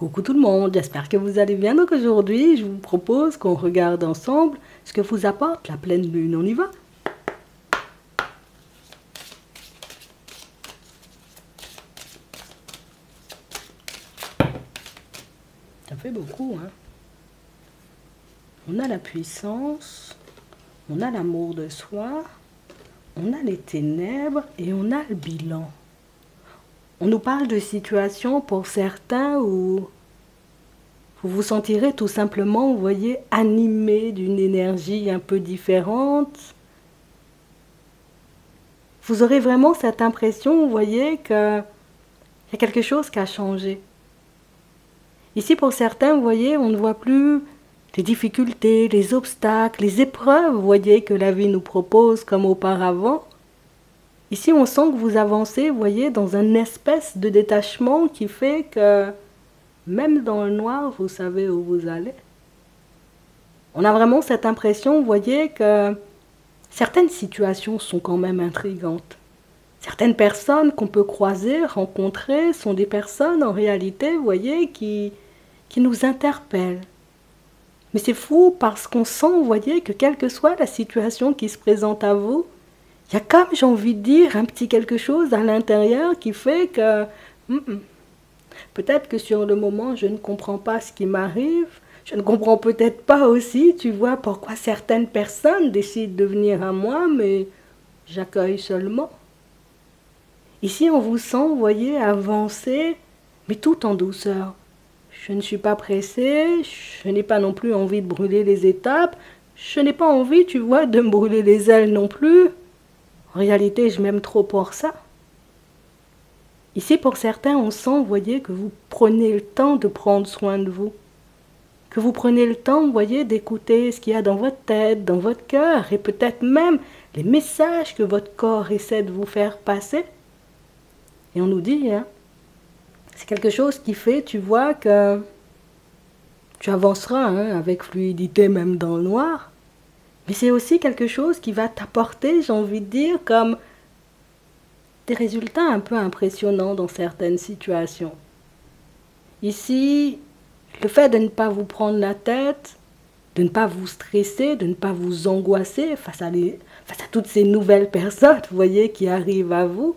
Coucou tout le monde, j'espère que vous allez bien. Donc aujourd'hui, je vous propose qu'on regarde ensemble ce que vous apporte la pleine lune. On y va? Ça fait beaucoup, hein? On a la puissance, on a l'amour de soi, on a les ténèbres et on a le bilan. On nous parle de situations pour certains où vous vous sentirez tout simplement, vous voyez, animé d'une énergie un peu différente. Vous aurez vraiment cette impression, vous voyez, qu'il y a quelque chose qui a changé. Ici, pour certains, vous voyez, on ne voit plus les difficultés, les obstacles, les épreuves, vous voyez, que la vie nous propose comme auparavant. Ici, on sent que vous avancez, vous voyez, dans une espèce de détachement qui fait que même dans le noir, vous savez où vous allez. On a vraiment cette impression, vous voyez, que certaines situations sont quand même intrigantes. Certaines personnes qu'on peut croiser, rencontrer, sont des personnes en réalité, vous voyez, qui nous interpellent. Mais c'est fou parce qu'on sent, vous voyez, que quelle que soit la situation qui se présente à vous, il y a comme, j'ai envie de dire, un petit quelque chose à l'intérieur qui fait que peut-être que sur le moment, je ne comprends pas ce qui m'arrive. Je ne comprends peut-être pas aussi, tu vois, pourquoi certaines personnes décident de venir à moi, mais j'accueille seulement. Ici, on vous sent, vous voyez, avancer, mais tout en douceur. Je ne suis pas pressée, je n'ai pas non plus envie de brûler les étapes, je n'ai pas envie, tu vois, de me brûler les ailes non plus. En réalité, je m'aime trop pour ça. Ici, pour certains, on sent, vous voyez, que vous prenez le temps de prendre soin de vous. Que vous prenez le temps, vous voyez, d'écouter ce qu'il y a dans votre tête, dans votre cœur, et peut-être même les messages que votre corps essaie de vous faire passer. Et on nous dit, hein, c'est quelque chose qui fait, tu vois, que tu avanceras hein, avec fluidité même dans le noir. Mais c'est aussi quelque chose qui va t'apporter, j'ai envie de dire, comme des résultats un peu impressionnants dans certaines situations. Ici, le fait de ne pas vous prendre la tête, de ne pas vous stresser, de ne pas vous angoisser face à toutes ces nouvelles personnes, vous voyez, qui arrivent à vous,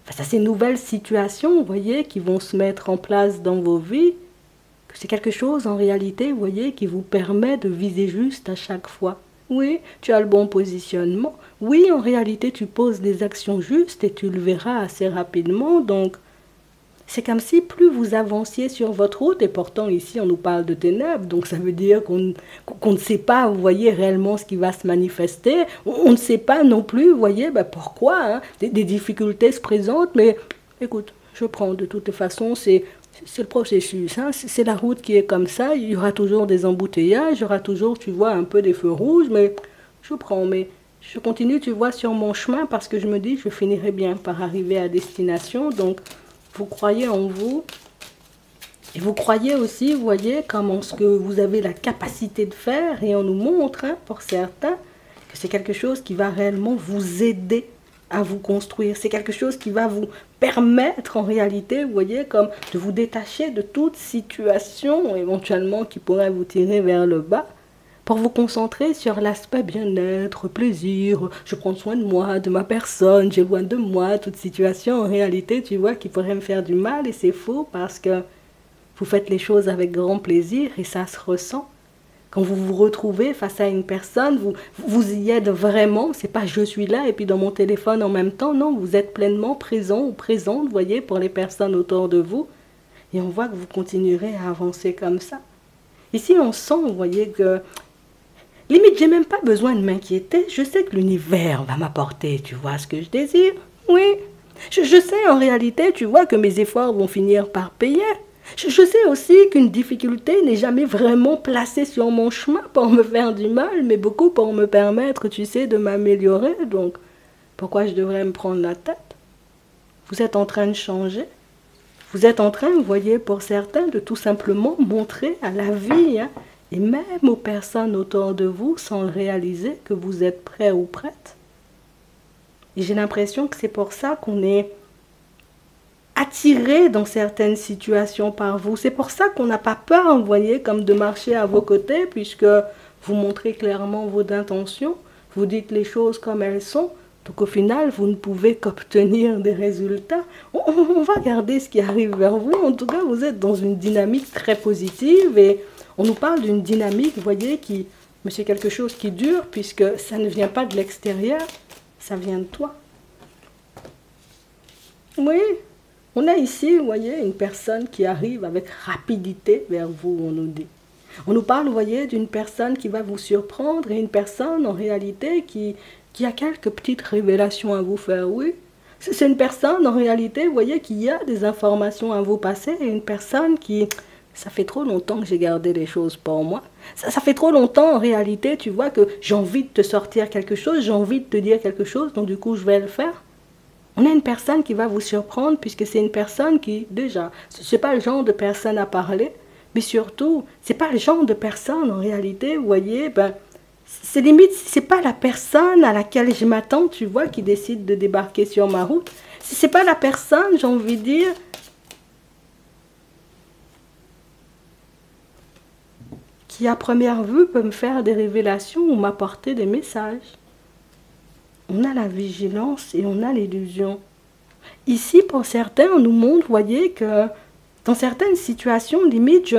face à ces nouvelles situations, vous voyez, qui vont se mettre en place dans vos vies, que c'est quelque chose en réalité, vous voyez, qui vous permet de viser juste à chaque fois. Oui, tu as le bon positionnement. Oui, en réalité, tu poses des actions justes et tu le verras assez rapidement. Donc, c'est comme si plus vous avanciez sur votre route, et pourtant ici on nous parle de ténèbres, donc ça veut dire qu'on ne sait pas, vous voyez, réellement ce qui va se manifester. On ne sait pas non plus, vous voyez, pourquoi hein, des difficultés se présentent, mais écoute, je prends de toute façon, c'est le processus, hein, c'est la route qui est comme ça, il y aura toujours des embouteillages, il y aura toujours, tu vois, un peu des feux rouges, mais je prends, mais je continue, tu vois, sur mon chemin parce que je me dis, je finirai bien par arriver à destination, donc vous croyez en vous et vous croyez aussi, vous voyez, comment ce que vous avez la capacité de faire et on nous montre, hein, pour certains, que c'est quelque chose qui va réellement vous aider à vous construire. C'est quelque chose qui va vous permettre en réalité, vous voyez, comme de vous détacher de toute situation éventuellement qui pourrait vous tirer vers le bas pour vous concentrer sur l'aspect bien-être, plaisir, je prends soin de moi, de ma personne, j'éloigne de moi toute situation en réalité, tu vois, qui pourrait me faire du mal et c'est faux parce que vous faites les choses avec grand plaisir et ça se ressent. Quand vous vous retrouvez face à une personne, vous y êtes vraiment, c'est pas je suis là et puis dans mon téléphone en même temps, non, vous êtes pleinement présent ou présente, vous voyez, pour les personnes autour de vous et on voit que vous continuerez à avancer comme ça. Ici, on sent, vous voyez, que limite, j'ai même pas besoin de m'inquiéter. Je sais que l'univers va m'apporter, tu vois, ce que je désire. Oui. Je sais en réalité, tu vois, que mes efforts vont finir par payer. Je sais aussi qu'une difficulté n'est jamais vraiment placée sur mon chemin pour me faire du mal, mais beaucoup pour me permettre, tu sais, de m'améliorer. Donc, pourquoi je devrais me prendre la tête? Vous êtes en train de changer. Vous êtes en train, vous voyez, pour certains, de tout simplement montrer à la vie, hein, et même aux personnes autour de vous sans le réaliser que vous êtes prêt ou prête. Et j'ai l'impression que c'est pour ça qu'on est attiré dans certaines situations par vous. C'est pour ça qu'on n'a pas peur, vous voyez, comme de marcher à vos côtés, puisque vous montrez clairement vos intentions, vous dites les choses comme elles sont. Donc au final, vous ne pouvez qu'obtenir des résultats. On va regarder ce qui arrive vers vous. En tout cas, vous êtes dans une dynamique très positive et on nous parle d'une dynamique, vous voyez, mais c'est quelque chose qui dure puisque ça ne vient pas de l'extérieur, ça vient de toi. Oui, on a ici, vous voyez, une personne qui arrive avec rapidité vers vous, on nous dit. On nous parle, vous voyez, d'une personne qui va vous surprendre et une personne, en réalité, qui a quelques petites révélations à vous faire, oui. C'est une personne, en réalité, vous voyez, qui a des informations à vous passer et une personne qui... Ça fait trop longtemps que j'ai gardé les choses pour moi. Ça fait trop longtemps, en réalité, tu vois, que j'ai envie de te sortir quelque chose, j'ai envie de te dire quelque chose, donc du coup, je vais le faire. On a une personne qui va vous surprendre puisque c'est une personne qui, déjà, c'est pas le genre de personne à parler, mais surtout, c'est pas le genre de personne, en réalité, vous voyez, c'est limite, c'est pas la personne à laquelle je m'attends, tu vois, qui décide de débarquer sur ma route. C'est pas la personne, j'ai envie de dire, qui à première vue peut me faire des révélations ou m'apporter des messages. On a la vigilance et on a l'illusion. Ici, pour certains, on nous montre, vous voyez, que dans certaines situations, limite,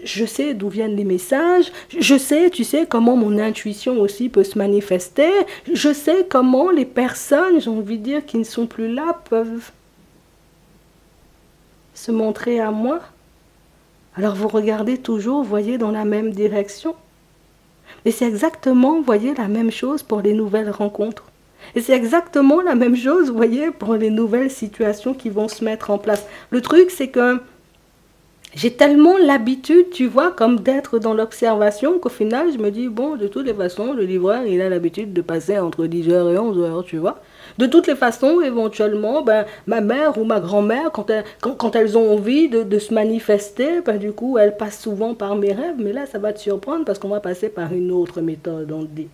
je sais d'où viennent les messages, je sais, tu sais, comment mon intuition aussi peut se manifester, je sais comment les personnes, j'ai envie de dire, qui ne sont plus là, peuvent se montrer à moi. Alors vous regardez toujours, vous voyez, dans la même direction. Et c'est exactement, vous voyez, la même chose pour les nouvelles rencontres. Et c'est exactement la même chose, vous voyez, pour les nouvelles situations qui vont se mettre en place. Le truc, c'est que j'ai tellement l'habitude, tu vois, comme d'être dans l'observation, qu'au final, je me dis, bon, de toutes les façons, le livreur, il a l'habitude de passer entre 10h et 11h, tu vois. De toutes les façons, éventuellement, ma mère ou ma grand-mère, quand elles ont envie de se manifester, du coup, elles passent souvent par mes rêves. Mais là, ça va te surprendre parce qu'on va passer par une autre méthode, on dit.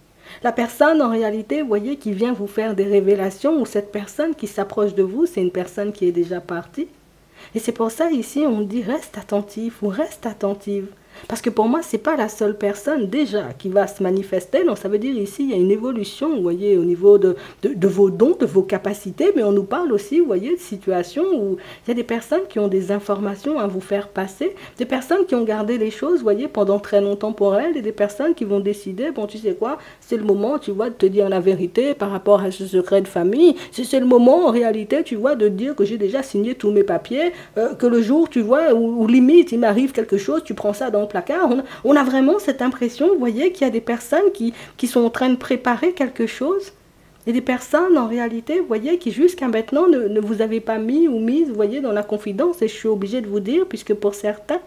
La personne, en réalité, vous voyez, qui vient vous faire des révélations, ou cette personne qui s'approche de vous, c'est une personne qui est déjà partie. Et c'est pour ça, ici, on dit reste attentif ou reste attentive. Parce que pour moi, ce n'est pas la seule personne déjà qui va se manifester. Donc ça veut dire ici, il y a une évolution, vous voyez, au niveau de vos dons, de vos capacités. Mais on nous parle aussi, vous voyez, de situations où il y a des personnes qui ont des informations à vous faire passer. Des personnes qui ont gardé les choses, vous voyez, pendant très longtemps pour elles. Et des personnes qui vont décider, bon, tu sais quoi, c'est le moment, tu vois, de te dire la vérité par rapport à ce secret de famille. C'est le moment, en réalité, tu vois, de dire que j'ai déjà signé tous mes papiers, que le jour, tu vois, où limite, il m'arrive quelque chose, tu prends ça dans le placard. On a vraiment cette impression, vous voyez, qu'il y a des personnes qui sont en train de préparer quelque chose et des personnes, en réalité, vous voyez, qui jusqu'à maintenant ne vous avez pas mis ou mise, vous voyez, dans la confidence. Et je suis obligée de vous dire, puisque pour certains,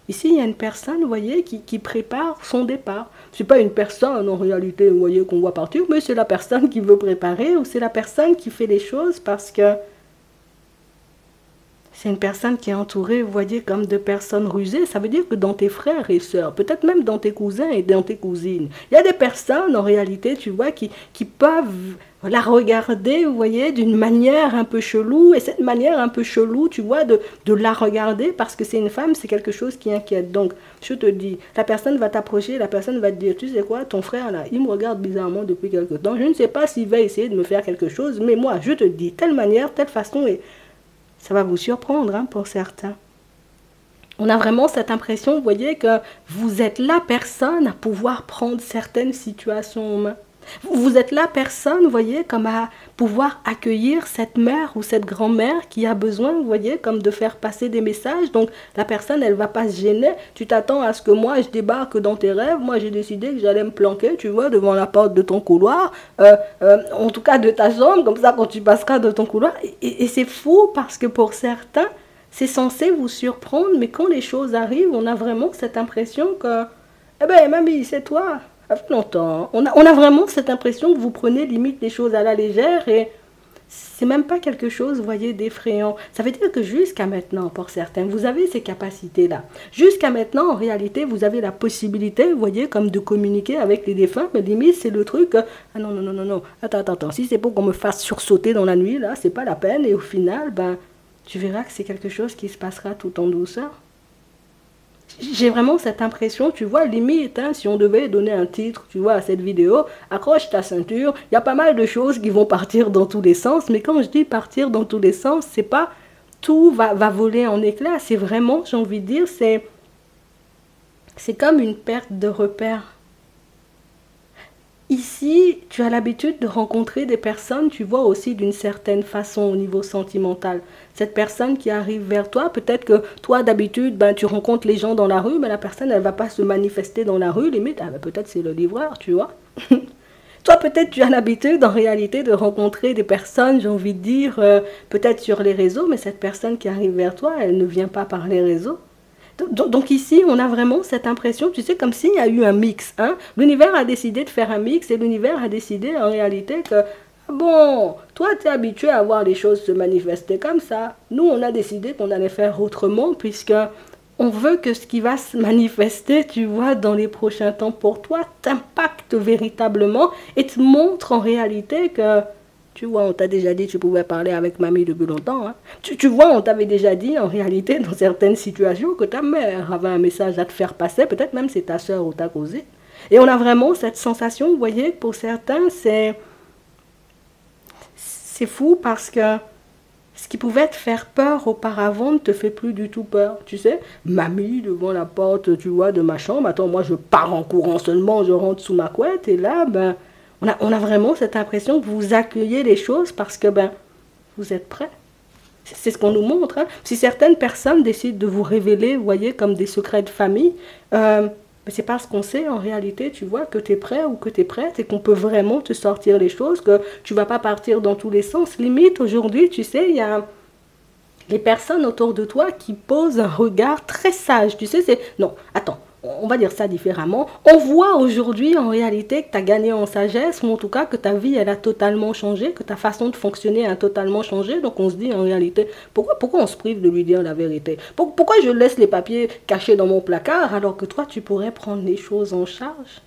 ici, il y a une personne, vous voyez, qui prépare son départ. Ce n'est pas une personne, en réalité, vous voyez, qu'on voit partir, mais c'est la personne qui veut préparer ou c'est la personne qui fait les choses parce que c'est une personne qui est entourée, vous voyez, comme de personnes rusées. Ça veut dire que dans tes frères et sœurs, peut-être même dans tes cousins et dans tes cousines, il y a des personnes, en réalité, tu vois, qui peuvent la regarder, vous voyez, d'une manière un peu chelou. Et cette manière un peu chelou, tu vois, de la regarder, parce que c'est une femme, c'est quelque chose qui inquiète. Donc, je te dis, la personne va t'approcher, la personne va te dire, tu sais quoi, ton frère, là, il me regarde bizarrement depuis quelque temps. Je ne sais pas s'il va essayer de me faire quelque chose, mais moi, je te dis, telle manière, telle façon, et ça va vous surprendre, hein, pour certains. On a vraiment cette impression, vous voyez, que vous êtes la personne à pouvoir prendre certaines situations en main. Vous êtes la personne, vous voyez, comme à pouvoir accueillir cette mère ou cette grand-mère qui a besoin, vous voyez, comme de faire passer des messages. Donc, la personne, elle ne va pas se gêner. Tu t'attends à ce que moi, je débarque dans tes rêves. Moi, j'ai décidé que j'allais me planquer, tu vois, devant la porte de ton couloir. En tout cas, de ta chambre, comme ça, quand tu passeras de ton couloir. Et c'est fou parce que pour certains, c'est censé vous surprendre. Mais quand les choses arrivent, on a vraiment cette impression que, eh ben, mamie, c'est toi. Ça fait longtemps. On a vraiment cette impression que vous prenez limite les choses à la légère et c'est même pas quelque chose, vous voyez, d'effrayant. Ça veut dire que jusqu'à maintenant, pour certains, vous avez ces capacités-là. Jusqu'à maintenant, en réalité, vous avez la possibilité, vous voyez, comme de communiquer avec les défunts, mais limite, c'est le truc, ah non, non, non, non, non, attends, si c'est pour qu'on me fasse sursauter dans la nuit, là, c'est pas la peine, et au final, tu verras que c'est quelque chose qui se passera tout en douceur. J'ai vraiment cette impression, tu vois, limite, hein, si on devait donner un titre, tu vois, à cette vidéo, accroche ta ceinture, il y a pas mal de choses qui vont partir dans tous les sens, mais quand je dis partir dans tous les sens, c'est pas tout va voler en éclats, c'est vraiment, j'ai envie de dire, c'est comme une perte de repère. Ici, tu as l'habitude de rencontrer des personnes, tu vois, aussi d'une certaine façon au niveau sentimental. Cette personne qui arrive vers toi, peut-être que toi, d'habitude, ben, tu rencontres les gens dans la rue, mais la personne, elle ne va pas se manifester dans la rue, limite, ah, ben, peut-être c'est le livreur, tu vois. Toi, peut-être tu as l'habitude, en réalité, de rencontrer des personnes, j'ai envie de dire, peut-être sur les réseaux, mais cette personne qui arrive vers toi, elle ne vient pas par les réseaux. Donc ici, on a vraiment cette impression, tu sais, comme s'il y a eu un mix. Hein? L'univers a décidé de faire un mix et l'univers a décidé en réalité que, bon, toi, tu es habitué à voir les choses se manifester comme ça. Nous, on a décidé qu'on allait faire autrement puisque on veut que ce qui va se manifester, tu vois, dans les prochains temps pour toi, t'impacte véritablement et te montre en réalité que... Tu vois, on t'a déjà dit que tu pouvais parler avec mamie depuis longtemps. Hein. Tu vois, on t'avait déjà dit, en réalité, dans certaines situations, que ta mère avait un message à te faire passer. Peut-être même c'est ta soeur ou ta cousine. Et on a vraiment cette sensation, vous voyez, pour certains, c'est fou parce que ce qui pouvait te faire peur auparavant ne te fait plus du tout peur. Tu sais, mamie devant la porte, tu vois, de ma chambre. Attends, moi, je pars en courant seulement, je rentre sous ma couette. Et là, ben... On a vraiment cette impression que vous accueillez les choses parce que ben, vous êtes prêts. C'est ce qu'on nous montre. Hein. Si certaines personnes décident de vous révéler, vous voyez, comme des secrets de famille, c'est parce qu'on sait en réalité, tu vois, que tu es prêt ou que tu es prête et qu'on peut vraiment te sortir les choses, que tu ne vas pas partir dans tous les sens. Limite, aujourd'hui, tu sais, il y a les personnes autour de toi qui posent un regard très sage. Tu sais, c'est... Non, attends. On va dire ça différemment. On voit aujourd'hui en réalité que tu as gagné en sagesse, ou en tout cas que ta vie elle a totalement changé, que ta façon de fonctionner a totalement changé. Donc on se dit en réalité, pourquoi on se prive de lui dire la vérité? Pourquoi je laisse les papiers cachés dans mon placard alors que toi tu pourrais prendre les choses en charge?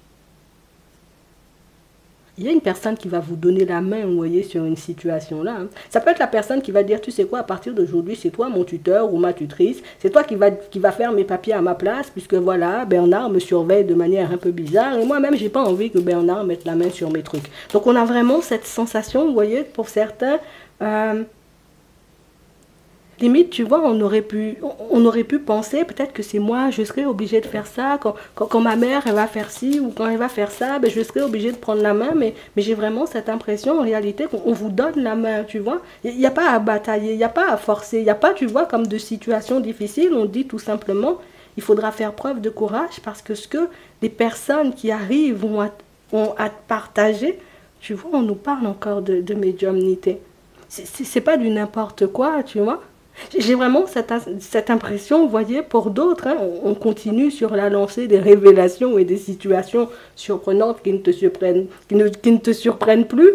Il y a une personne qui va vous donner la main, vous voyez, sur une situation là. Hein. Ça peut être la personne qui va dire, tu sais quoi, à partir d'aujourd'hui, c'est toi mon tuteur ou ma tutrice. C'est toi qui va faire mes papiers à ma place, puisque voilà, Bernard me surveille de manière un peu bizarre. Et moi-même, j'ai pas envie que Bernard mette la main sur mes trucs. Donc on a vraiment cette sensation, vous voyez, pour certains... Limite, tu vois, on aurait pu penser, peut-être que c'est moi, je serais obligée de faire ça, quand ma mère, elle va faire ci, ou quand elle va faire ça, ben, je serais obligée de prendre la main, mais j'ai vraiment cette impression, en réalité, qu'on vous donne la main, tu vois. Il n'y a pas à batailler, il n'y a pas à forcer, il n'y a pas, tu vois, comme de situations difficiles, on dit tout simplement, il faudra faire preuve de courage, parce que ce que les personnes qui arrivent ont à partager, tu vois, on nous parle encore de médiumnité. C'est pas du n'importe quoi, tu vois. J'ai vraiment cette impression, vous voyez, pour d'autres, hein, on continue sur la lancée des révélations et des situations surprenantes qui ne te surprennent plus.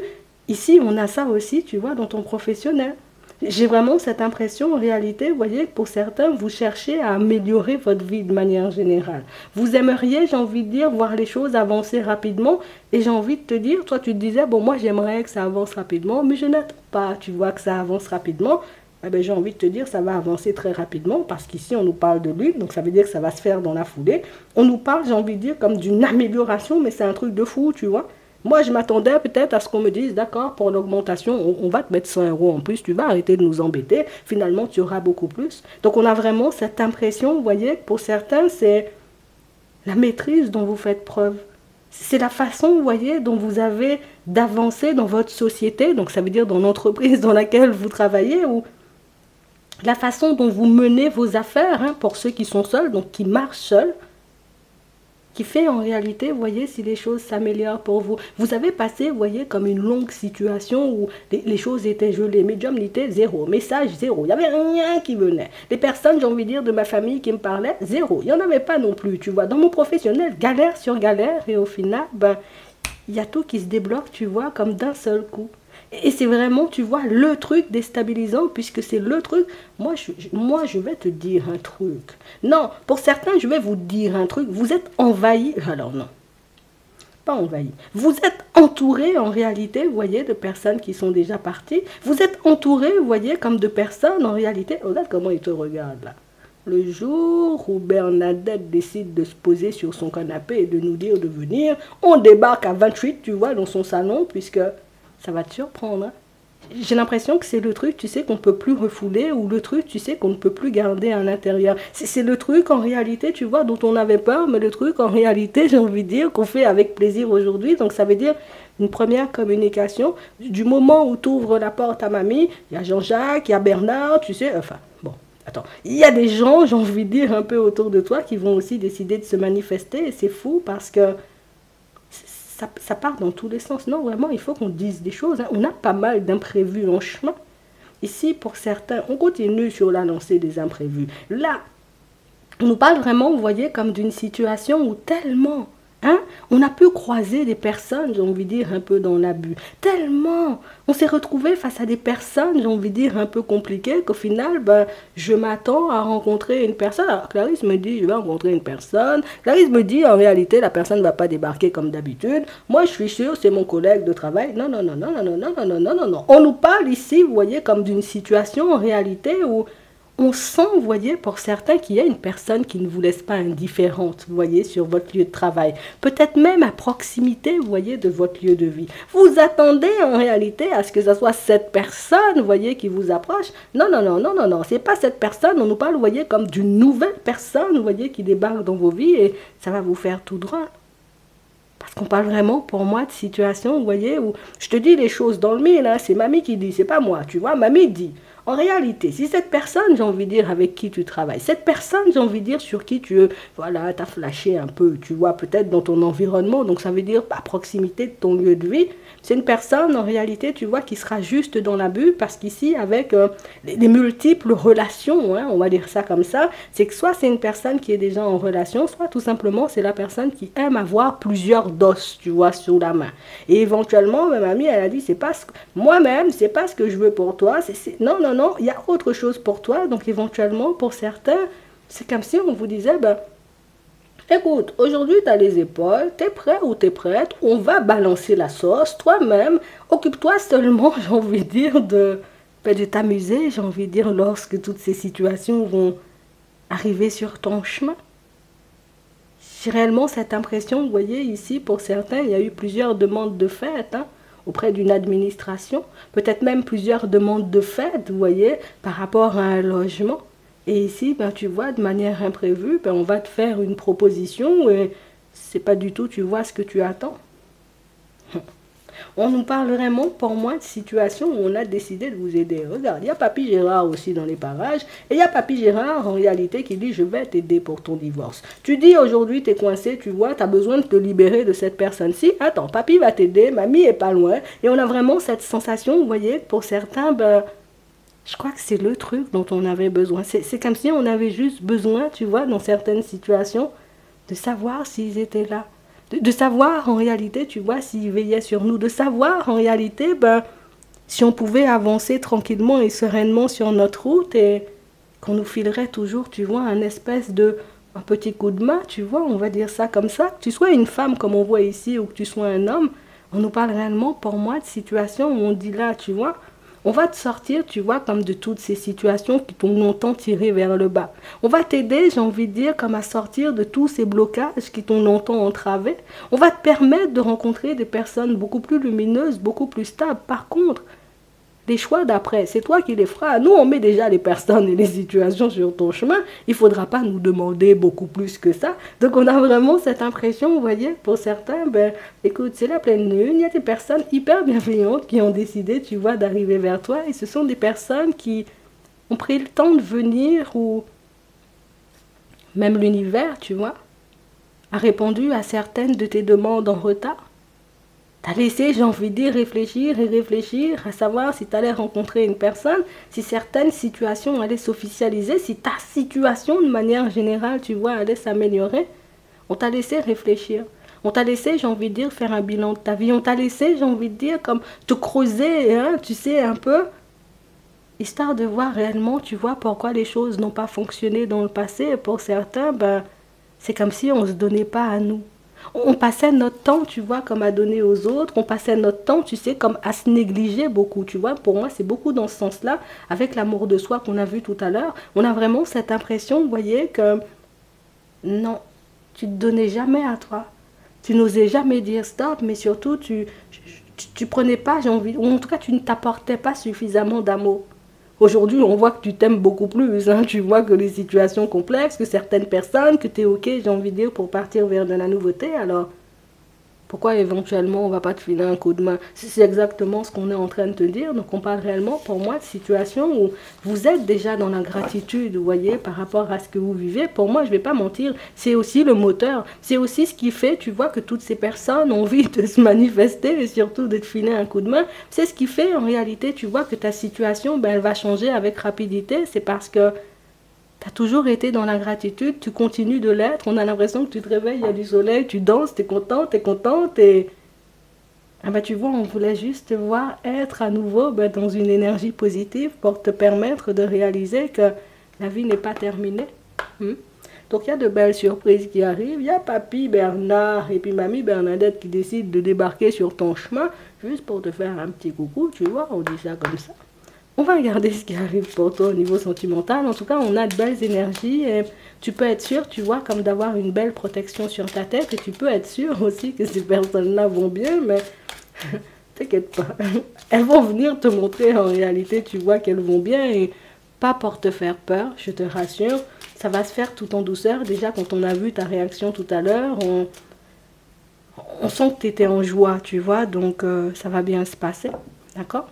Ici, on a ça aussi, tu vois, dans ton professionnel. J'ai vraiment cette impression, en réalité, vous voyez, pour certains, vous cherchez à améliorer votre vie de manière générale. Vous aimeriez, j'ai envie de dire, voir les choses avancer rapidement. Et j'ai envie de te dire, toi, tu te disais, bon, moi, j'aimerais que ça avance rapidement, mais je n'attends pas, tu vois, que ça avance rapidement. Eh ben, j'ai envie de te dire, ça va avancer très rapidement parce qu'ici, on nous parle de lune, donc ça veut dire que ça va se faire dans la foulée. On nous parle, j'ai envie de dire, comme d'une amélioration, mais c'est un truc de fou, tu vois. Moi, je m'attendais peut-être à ce qu'on me dise, d'accord, pour l'augmentation, on va te mettre 100 € en plus, tu vas arrêter de nous embêter, finalement, tu auras beaucoup plus. Donc, on a vraiment cette impression, vous voyez, pour certains, c'est la maîtrise dont vous faites preuve. C'est la façon, vous voyez, dont vous avez d'avancer dans votre société, donc ça veut dire dans l'entreprise dans laquelle vous travaillez, ou la façon dont vous menez vos affaires, hein, pour ceux qui sont seuls, donc qui marchent seuls, qui fait en réalité, vous voyez, si les choses s'améliorent pour vous. Vous avez passé, vous voyez, comme une longue situation où les choses étaient gelées. Médiumnité, zéro. Message, zéro. Il n'y avait rien qui venait. Les personnes, j'ai envie de dire, de ma famille qui me parlaient, zéro. Il n'y en avait pas non plus, tu vois. Dans mon professionnel, galère sur galère. Et au final, ben, il y a tout qui se débloque, tu vois, comme d'un seul coup. Et c'est vraiment, tu vois, le truc déstabilisant, puisque c'est le truc. Moi, je vais te dire un truc. Non, pour certains, je vais vous dire un truc. Vous êtes envahis. Alors non. pas envahi. Vous êtes entouré, en réalité, vous voyez, de personnes qui sont déjà parties. Vous êtes entouré, vous voyez, comme de personnes, en réalité. Regarde comment ils te regardent, là. Le jour où Bernadette décide de se poser sur son canapé et de nous dire de venir, on débarque à 28, tu vois, dans son salon, puisque ça va te surprendre, hein. J'ai l'impression que c'est le truc, tu sais, qu'on ne peut plus refouler, ou le truc, tu sais, qu'on ne peut plus garder à l'intérieur. C'est le truc, en réalité, tu vois, dont on avait peur, mais le truc, en réalité, j'ai envie de dire, qu'on fait avec plaisir aujourd'hui. Donc, ça veut dire une première communication. Du moment où tu ouvres la porte à mamie, il y a Jean-Jacques, il y a Bernard, tu sais, enfin, bon. Attends, il y a des gens, j'ai envie de dire, un peu autour de toi qui vont aussi décider de se manifester, et c'est fou parce que ça part dans tous les sens. Non, vraiment, il faut qu'on dise des choses, hein. On a pas mal d'imprévus en chemin. Ici, pour certains, on continue sur la lancée des imprévus. Là, on nous parle vraiment, vous voyez, comme d'une situation où tellement, hein, on a pu croiser des personnes, j'ai envie de dire, un peu dans l'abus. Tellement, on s'est retrouvé face à des personnes, j'ai envie de dire, un peu compliquées, qu'au final, ben, je m'attends à rencontrer une personne. Alors, Clarisse me dit, je vais rencontrer une personne. Clarisse me dit, en réalité, la personne ne va pas débarquer comme d'habitude. Moi, je suis sûre, c'est mon collègue de travail. Non, non, non, non, non, non, non, non, non, non, non. On nous parle ici, vous voyez, comme d'une situation, en réalité, où on sent, vous voyez, pour certains, qu'il y a une personne qui ne vous laisse pas indifférente, vous voyez, sur votre lieu de travail. Peut-être même à proximité, vous voyez, de votre lieu de vie. Vous attendez, en réalité, à ce que ce soit cette personne, vous voyez, qui vous approche. Non, non, non, non, non, non, c'est pas cette personne. On nous parle, vous voyez, comme d'une nouvelle personne, vous voyez, qui débarque dans vos vies et ça va vous faire tout droit. Parce qu'on parle vraiment, pour moi, de situation, vous voyez, où je te dis les choses dans le mille, hein, c'est mamie qui dit, c'est pas moi, tu vois, mamie dit. En réalité, si cette personne, j'ai envie de dire, avec qui tu travailles, cette personne, j'ai envie de dire, sur qui tu, voilà, t'as flashé un peu, tu vois, peut-être dans ton environnement, donc ça veut dire à proximité de ton lieu de vie, c'est une personne, en réalité, tu vois, qui sera juste dans l'abus, parce qu'ici, avec les multiples relations, hein, on va dire ça comme ça, c'est que soit c'est une personne qui est déjà en relation, soit tout simplement, c'est la personne qui aime avoir plusieurs doses, tu vois, sous la main. Et éventuellement, ma mamie, elle a dit, c'est pas ce que, moi-même, c'est pas ce que je veux pour toi, non, non, non, il y a autre chose pour toi, donc éventuellement, pour certains, c'est comme si on vous disait, ben, écoute, aujourd'hui, tu as les épaules, tu es prêt ou tu es prête, on va balancer la sauce, toi-même, occupe-toi seulement, j'ai envie de dire, de t'amuser, j'ai envie de dire, lorsque toutes ces situations vont arriver sur ton chemin. J'ai réellement cette impression, vous voyez, ici, pour certains, il y a eu plusieurs demandes de fête, hein, auprès d'une administration, peut-être même plusieurs demandes de fête, vous voyez, par rapport à un logement. Et ici, ben, tu vois, de manière imprévue, ben, on va te faire une proposition et c'est pas du tout, tu vois, ce que tu attends. On nous parle vraiment, pour moi, de situations où on a décidé de vous aider. Regarde, il y a Papy Gérard aussi dans les parages. Et il y a Papy Gérard, en réalité, qui dit, je vais t'aider pour ton divorce. Tu dis, aujourd'hui, tu es coincé, tu vois, tu as besoin de te libérer de cette personne-ci. Attends, Papy va t'aider, mamie est pas loin. Et on a vraiment cette sensation, vous voyez, pour certains, ben, je crois que c'est le truc dont on avait besoin. C'est comme si on avait juste besoin, tu vois, dans certaines situations, de savoir s'ils étaient là. De savoir, en réalité, tu vois, s'ils veillaient sur nous. De savoir, en réalité, ben, si on pouvait avancer tranquillement et sereinement sur notre route et qu'on nous filerait toujours, tu vois, un petit coup de main, tu vois, on va dire ça comme ça. Que tu sois une femme, comme on voit ici, ou que tu sois un homme, on nous parle réellement, pour moi, de situations où on dit là, tu vois, on va te sortir, tu vois, comme de toutes ces situations qui t'ont longtemps tiré vers le bas. On va t'aider, j'ai envie de dire, comme à sortir de tous ces blocages qui t'ont longtemps entravé. On va te permettre de rencontrer des personnes beaucoup plus lumineuses, beaucoup plus stables. Par contre, les choix d'après, c'est toi qui les feras. Nous, on met déjà les personnes et les situations sur ton chemin. Il ne faudra pas nous demander beaucoup plus que ça. Donc, on a vraiment cette impression, vous voyez, pour certains, ben, écoute, c'est la pleine lune. Il y a des personnes hyper bienveillantes qui ont décidé, tu vois, d'arriver vers toi. Et ce sont des personnes qui ont pris le temps de venir ou même l'univers, tu vois, a répondu à certaines de tes demandes en retard. T'as laissé, j'ai envie de dire, réfléchir et réfléchir à savoir si tu allais rencontrer une personne, si certaines situations allaient s'officialiser, si ta situation de manière générale, tu vois, allait s'améliorer. On t'a laissé réfléchir. On t'a laissé, j'ai envie de dire, faire un bilan de ta vie. On t'a laissé, j'ai envie de dire, comme te creuser, hein, tu sais, un peu, histoire de voir réellement, tu vois, pourquoi les choses n'ont pas fonctionné dans le passé. Et pour certains, ben, c'est comme si on ne se donnait pas à nous. On passait notre temps, tu vois, comme à donner aux autres. On passait notre temps, tu sais, comme à se négliger beaucoup, tu vois. Pour moi, c'est beaucoup dans ce sens-là, avec l'amour de soi qu'on a vu tout à l'heure. On a vraiment cette impression, vous voyez, que non, tu te donnais jamais à toi. Tu n'osais jamais dire stop, mais surtout, tu prenais pas, j'ai envie, ou en tout cas, tu ne t'apportais pas suffisamment d'amour. Aujourd'hui, on voit que tu t'aimes beaucoup plus, hein. Tu vois que les situations complexes, que certaines personnes, que tu es OK, j'ai envie de dire, pour partir vers de la nouveauté. Alors, pourquoi éventuellement on va pas te filer un coup de main? C'est exactement ce qu'on est en train de te dire. Donc on parle réellement pour moi de situation où vous êtes déjà dans la gratitude, vous voyez, par rapport à ce que vous vivez. Pour moi, je vais pas mentir, c'est aussi le moteur. C'est aussi ce qui fait, tu vois, que toutes ces personnes ont envie de se manifester et surtout de te filer un coup de main. C'est ce qui fait en réalité, tu vois, que ta situation, ben, elle va changer avec rapidité. C'est parce que tu as toujours été dans la gratitude, tu continues de l'être, on a l'impression que tu te réveilles, il y a du soleil, tu danses, tu es contente et... Ah bah tu vois, on voulait juste te voir être à nouveau bah, dans une énergie positive pour te permettre de réaliser que la vie n'est pas terminée. Hmm. Donc il y a de belles surprises qui arrivent, il y a papy Bernard et puis mamie Bernadette qui décident de débarquer sur ton chemin juste pour te faire un petit coucou, tu vois, on dit ça comme ça. On va regarder ce qui arrive pour toi au niveau sentimental. En tout cas, on a de belles énergies et tu peux être sûr, tu vois, comme d'avoir une belle protection sur ta tête et tu peux être sûr aussi que ces personnes-là vont bien, mais t'inquiète pas. Elles vont venir te montrer en réalité, tu vois, qu'elles vont bien et pas pour te faire peur, je te rassure. Ça va se faire tout en douceur. Déjà, quand on a vu ta réaction tout à l'heure, on sent que tu étais en joie, tu vois, donc ça va bien se passer, d'accord?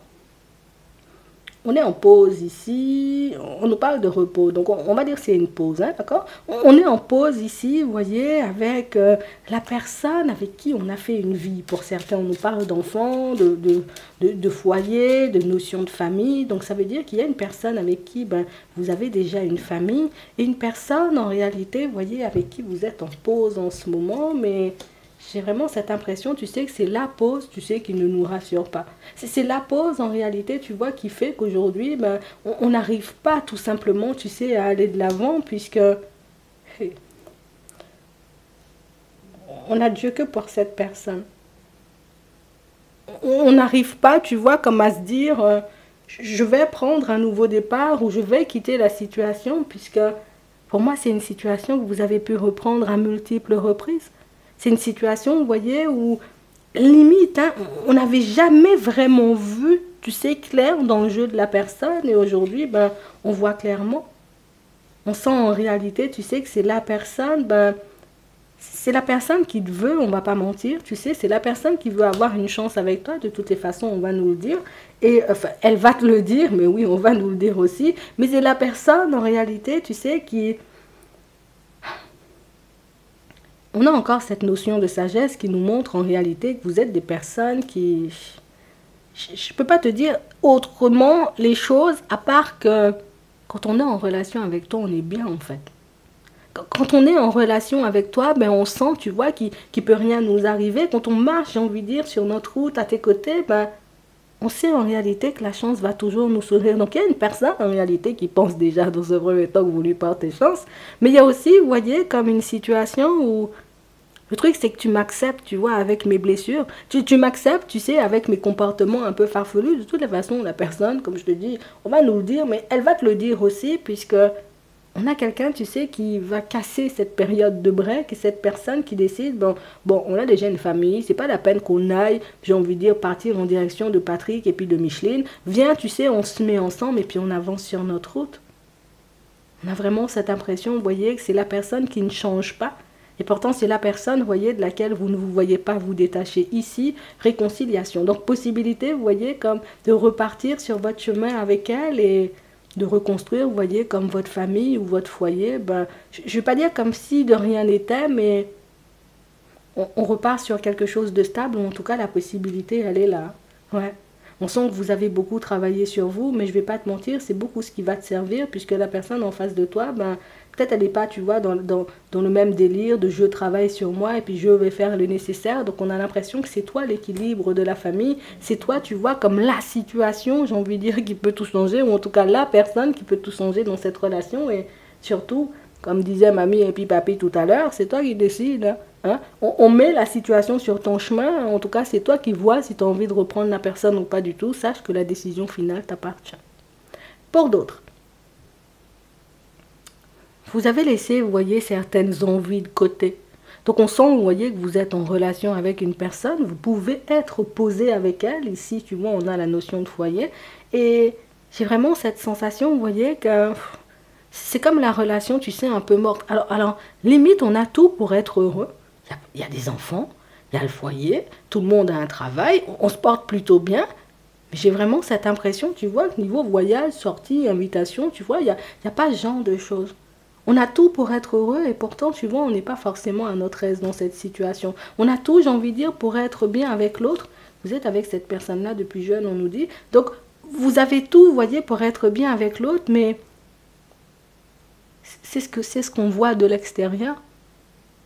On est en pause ici, on nous parle de repos, donc on va dire que c'est une pause, hein, d'accord? On est en pause ici, vous voyez, avec la personne avec qui on a fait une vie. Pour certains, on nous parle d'enfants, de foyer, de notion de famille, donc ça veut dire qu'il y a une personne avec qui ben, vous avez déjà une famille, et une personne en réalité, vous voyez, avec qui vous êtes en pause en ce moment, mais... J'ai vraiment cette impression, tu sais, que c'est la pause, tu sais, qui ne nous rassure pas. C'est la pause, en réalité, tu vois, qui fait qu'aujourd'hui, ben, on n'arrive pas tout simplement, tu sais, à aller de l'avant, puisque on n'a Dieu que pour cette personne. On n'arrive pas, tu vois, comme à se dire, je vais prendre un nouveau départ ou je vais quitter la situation, puisque pour moi, c'est une situation que vous avez pu reprendre à multiples reprises. C'est une situation, vous voyez, où limite, hein, on n'avait jamais vraiment vu, tu sais, clair dans le jeu de la personne. Et aujourd'hui, ben, on voit clairement. On sent en réalité, tu sais, que c'est la personne, ben, c'est la personne qui te veut, on va pas mentir, tu sais, c'est la personne qui veut avoir une chance avec toi. De toutes les façons, on va nous le dire. Et enfin, elle va te le dire, mais oui, on va nous le dire aussi. Mais c'est la personne, en réalité, tu sais, qui... On a encore cette notion de sagesse qui nous montre en réalité que vous êtes des personnes qui... Je ne peux pas te dire autrement les choses, à part que quand on est en relation avec toi, on est bien en fait. Quand on est en relation avec toi, ben on sent, tu vois, qu'il ne peut rien nous arriver. Quand on marche, j'ai envie de dire, sur notre route, à tes côtés, ben, on sait en réalité que la chance va toujours nous sourire. Donc il y a une personne en réalité qui pense déjà dans ce premier temps que vous lui portez chance. Mais il y a aussi, vous voyez, comme une situation où le truc c'est que tu m'acceptes, tu vois, avec mes blessures. Tu m'acceptes, tu sais, avec mes comportements un peu farfelus. De toutes les façons, la personne, comme je te dis, on va nous le dire, mais elle va te le dire aussi, puisque on a quelqu'un, tu sais, qui va casser cette période de break et cette personne qui décide, bon, on a déjà une famille, c'est pas la peine qu'on aille, j'ai envie de dire, partir en direction de Patrick et puis de Micheline. Viens, tu sais, on se met ensemble et puis on avance sur notre route. On a vraiment cette impression, vous voyez, que c'est la personne qui ne change pas. Et pourtant, c'est la personne, vous voyez, de laquelle vous ne vous voyez pas vous détacher. Ici, réconciliation. Donc, possibilité, vous voyez, comme de repartir sur votre chemin avec elle et de reconstruire, vous voyez, comme votre famille ou votre foyer. Ben, je ne vais pas dire comme si de rien n'était, mais on repart sur quelque chose de stable, ou en tout cas, la possibilité, elle est là. Ouais. On sent que vous avez beaucoup travaillé sur vous, mais je ne vais pas te mentir, c'est beaucoup ce qui va te servir, puisque la personne en face de toi, ben, peut-être elle n'est pas, tu vois, dans le même délire de je travaille sur moi et puis je vais faire le nécessaire. Donc on a l'impression que c'est toi l'équilibre de la famille, c'est toi, tu vois, comme la situation, j'ai envie de dire, qui peut tout changer, ou en tout cas la personne qui peut tout changer dans cette relation. Et surtout, comme disait mamie et puis papy tout à l'heure, c'est toi qui décides, hein. Hein? On met la situation sur ton chemin. En tout cas, c'est toi qui vois si tu as envie de reprendre la personne ou pas du tout. Sache que la décision finale t'appartient. Pour d'autres, vous avez laissé, vous voyez, certaines envies de côté. Donc on sent, vous voyez, que vous êtes en relation avec une personne. Vous pouvez être posé avec elle. Ici, tu vois, on a la notion de foyer. Et j'ai vraiment cette sensation, vous voyez, que c'est comme la relation, tu sais, un peu morte. Alors limite, on a tout pour être heureux. Il y a des enfants, il y a le foyer, tout le monde a un travail, on se porte plutôt bien. Mais j'ai vraiment cette impression, tu vois, que niveau voyage, sortie, invitation, tu vois, y a pas ce genre de choses. On a tout pour être heureux et pourtant, tu vois, on n'est pas forcément à notre aise dans cette situation. On a tout, j'ai envie de dire, pour être bien avec l'autre. Vous êtes avec cette personne-là depuis jeune, on nous dit. Donc, vous avez tout, vous voyez, pour être bien avec l'autre, mais c'est ce qu'on voit de l'extérieur.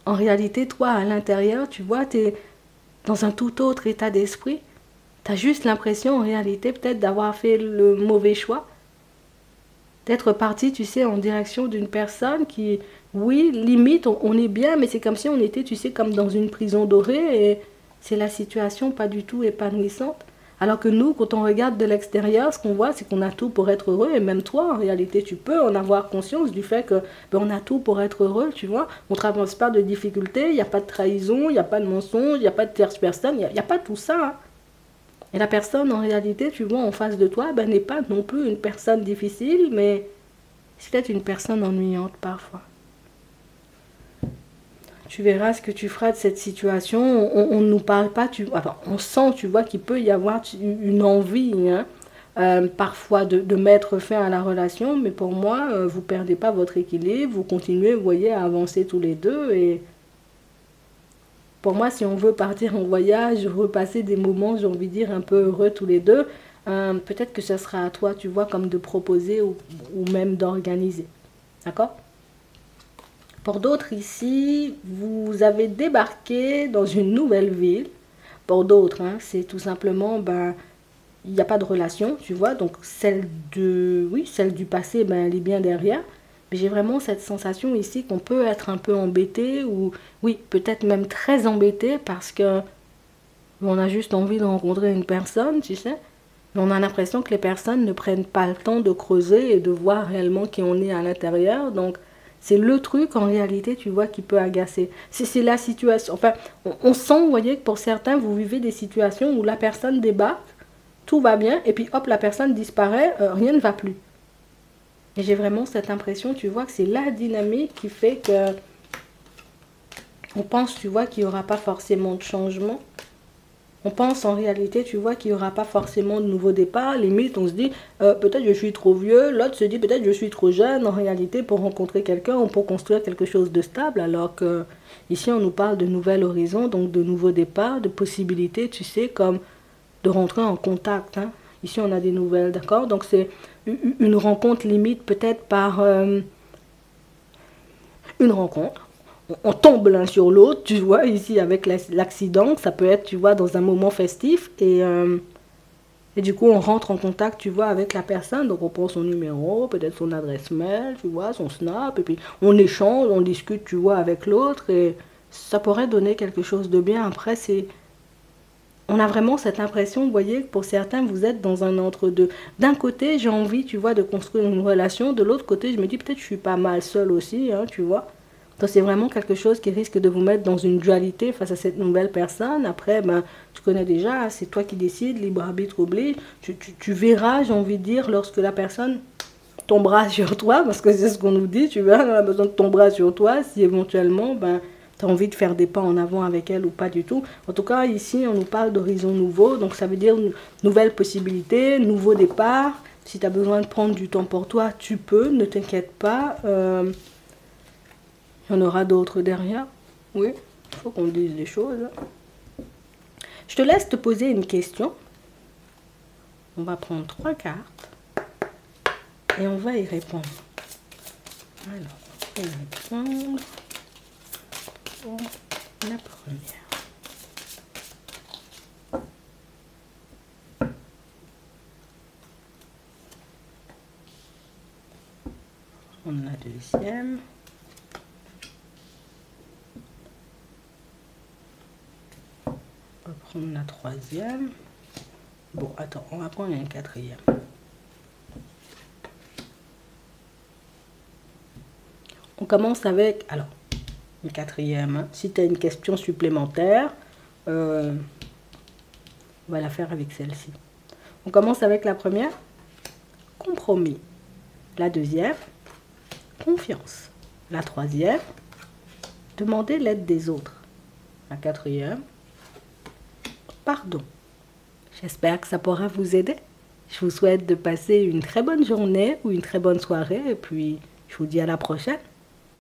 En réalité, toi, à l'intérieur, tu vois, tu es dans un tout autre état d'esprit. Tu as juste l'impression, en réalité, peut-être d'avoir fait le mauvais choix. D'être parti, tu sais, en direction d'une personne qui, oui, limite, on est bien, mais c'est comme si on était, tu sais, comme dans une prison dorée et c'est la situation pas du tout épanouissante. Alors que nous, quand on regarde de l'extérieur, ce qu'on voit, c'est qu'on a tout pour être heureux. Et même toi, en réalité, tu peux en avoir conscience du fait que ben, on a tout pour être heureux, tu vois. On ne traverse pas de difficultés, il n'y a pas de trahison, il n'y a pas de mensonge, il n'y a pas de tierce personne, il n'y a pas tout ça. Hein. Et la personne, en réalité, tu vois, en face de toi, ben, n'est pas non plus une personne difficile, mais c'est peut-être une personne ennuyante parfois. Tu verras ce que tu feras de cette situation. On ne nous parle pas, enfin, on sent, tu vois, qu'il peut y avoir une envie, hein, parfois de mettre fin à la relation, mais pour moi, vous ne perdez pas votre équilibre, vous continuez, vous voyez, à avancer tous les deux. Et pour moi, si on veut partir en voyage, repasser des moments, j'ai envie de dire, un peu heureux tous les deux, peut-être que ce sera à toi, tu vois, comme de proposer ou même d'organiser. D'accord? Pour d'autres ici, vous avez débarqué dans une nouvelle ville. Pour d'autres, hein, c'est tout simplement, ben, il n'y a pas de relation, tu vois. Donc celle du passé, ben, elle est bien derrière. Mais j'ai vraiment cette sensation ici qu'on peut être un peu embêté ou, oui, peut-être même très embêté parce que on a juste envie de rencontrer une personne, tu sais. Mais on a l'impression que les personnes ne prennent pas le temps de creuser et de voir réellement qui on est à l'intérieur. Donc, c'est le truc en réalité, tu vois, qui peut agacer. C'est la situation. Enfin, on sent, vous voyez, que pour certains, vous vivez des situations où la personne débarque, tout va bien, et puis hop, la personne disparaît, rien ne va plus. Et j'ai vraiment cette impression, tu vois, que c'est la dynamique qui fait que on pense, tu vois, qu'il n'y aura pas forcément de changement. On pense en réalité, tu vois, qu'il n'y aura pas forcément de nouveau départ. Limite, on se dit, peut-être je suis trop vieux. L'autre se dit, peut-être je suis trop jeune. En réalité, pour rencontrer quelqu'un ou pour construire quelque chose de stable. Alors que ici, on nous parle de nouvel horizon, donc de nouveaux départs, de possibilités, tu sais, comme de rentrer en contact. Hein. Ici, on a des nouvelles, d'accord? Donc, c'est une rencontre limite peut-être par une rencontre. On tombe l'un sur l'autre, tu vois, ici avec l'accident, ça peut être, tu vois, dans un moment festif, et du coup, on rentre en contact, tu vois, avec la personne, donc on prend son numéro, peut-être son adresse mail, tu vois, son snap, et puis on échange, on discute, tu vois, avec l'autre, et ça pourrait donner quelque chose de bien. Après, on a vraiment cette impression, vous voyez, que pour certains, vous êtes dans un entre-deux. D'un côté, j'ai envie, tu vois, de construire une relation, de l'autre côté, je me dis, peut-être je suis pas mal seule aussi, hein, tu vois. Donc c'est vraiment quelque chose qui risque de vous mettre dans une dualité face à cette nouvelle personne. Après, ben, tu connais déjà, c'est toi qui décides, libre arbitre oblige. Tu verras, j'ai envie de dire, lorsque la personne tombera sur toi, parce que c'est ce qu'on nous dit, tu verras, elle a besoin de tomber sur toi, si éventuellement, ben, tu as envie de faire des pas en avant avec elle ou pas du tout. En tout cas, ici, on nous parle d'horizons nouveaux, donc ça veut dire nouvelles possibilités, nouveau départ. Si tu as besoin de prendre du temps pour toi, tu peux, ne t'inquiète pas. Il y en aura d'autres derrière. Oui, il faut qu'on dise les choses. Je te laisse te poser une question. On va prendre 3 cartes et on va y répondre. Alors, on va répondre pour la première. On a la deuxième. prendre la troisième. Bon, attends, on va prendre une quatrième. On commence avec, alors, une quatrième. Hein. Si tu as une question supplémentaire, on va la faire avec celle-ci. On commence avec la première, compromis. La deuxième, confiance. La troisième, demander l'aide des autres. La quatrième, pardon. J'espère que ça pourra vous aider. Je vous souhaite de passer une très bonne journée ou une très bonne soirée et puis je vous dis à la prochaine.